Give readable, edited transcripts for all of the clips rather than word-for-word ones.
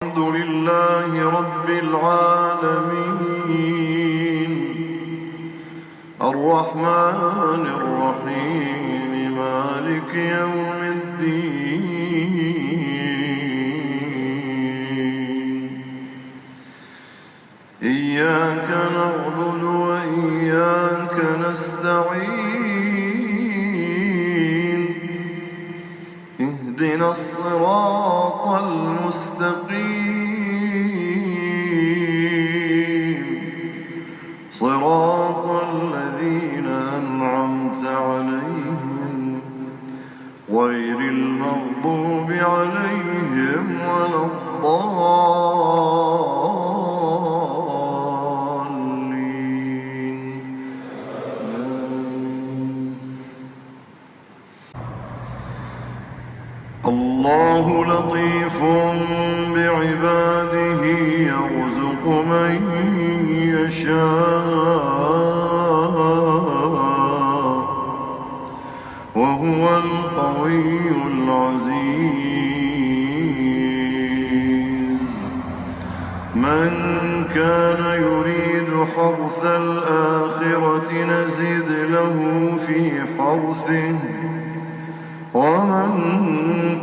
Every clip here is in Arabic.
الحمد لله رب العالمين الرحمن الرحيم مالك يوم الدين إياك نعبد وإياك نستعين اهدنا الصراط المستقيم صراط الذين أنعمت عليهم غير المغضوب عليهم ولا الضالين. الله لطيف بعباده يرزق من يشاء وهو القوي العزيز. من كان يريد حرث الآخرة نزد له في حرثه ومن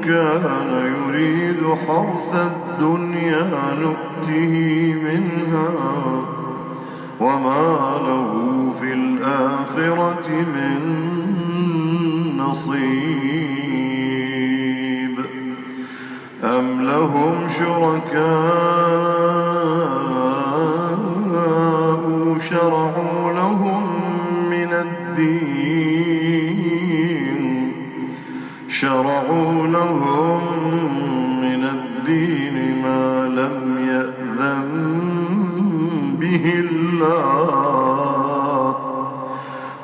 كان يريد حرث الدنيا نؤته منها وما له في الآخرة من نصيب. أم لهم شركاء شرعوا لهم من الدين ما لم يأذن به الله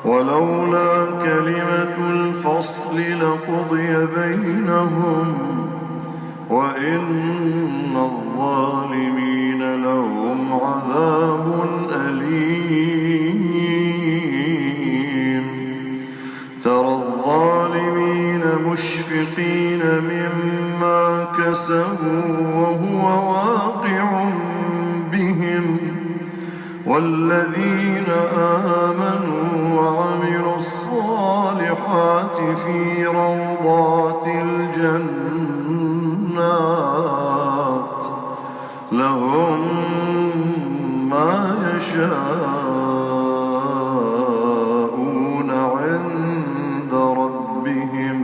ولولا كلمة الفصل لقضي بينهم وإن الظالمين لهم عذاب أليم. ترى الظالمين مشفقين مما كسبوا وهو واقع بهم والذين آمنوا وعملوا الصالحات في روضات الجنات لهم ما يشاءون عند ربهم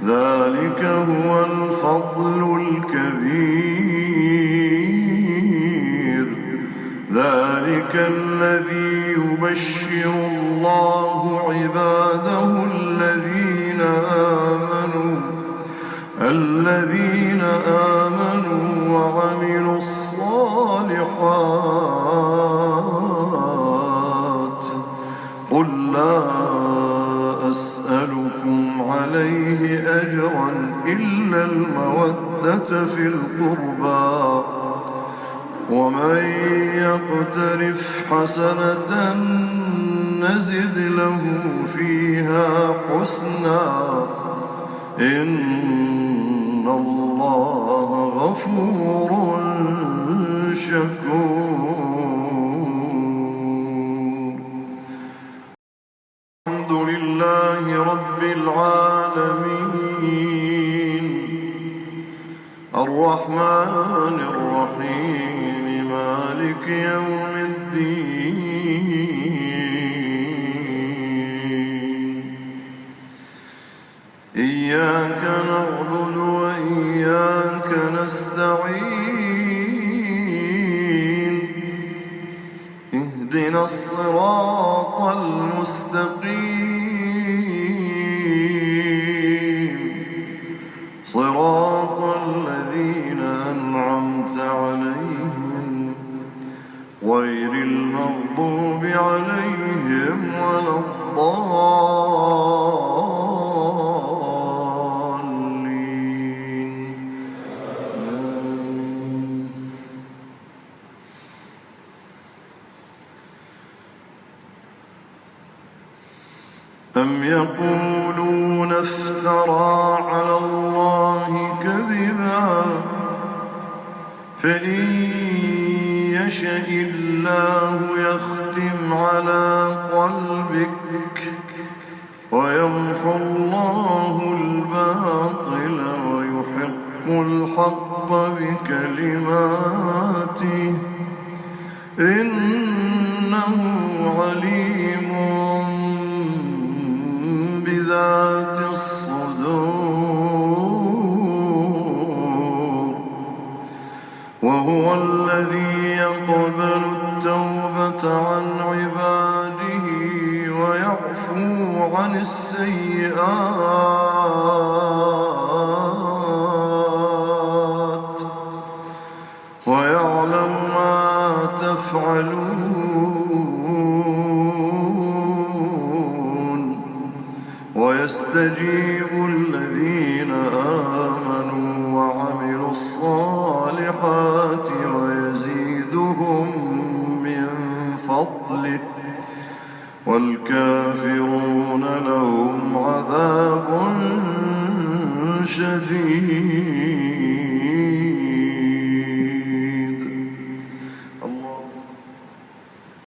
ذلك هو الفضل الكبير. ذلك الذي يبشر الله عباده الذين آمنوا وعملوا الصالحات. قل لا أسألكم عليه أجرا إلا المودة في القربى ومن يقترف حسنة نزد له فيها حسنا إن الله غفور شكور. الحمد لله رب العالمين الرحمن الرحيم مالك يوم الدين إياك نعبد وإياك نستعين اهدنا الصراط المستقيم صراط الذين أنعمت عليهم غير المغضوب عليهم ولا الضالين. أم يقولون افترى على الله كذبا فإن يشأ الله يختم على قلبك ويمحو الله الباطل ويحق الحق بكلماته إنه عليم بذات الصدور وهو الذي يقبل التوبة عن عباده ويعفو عن السيئات ويعلم ما تفعلون ويستجيب الذين آمنوا وعملوا الصالحات ويزيدهم من فضله والكافرون لهم عذاب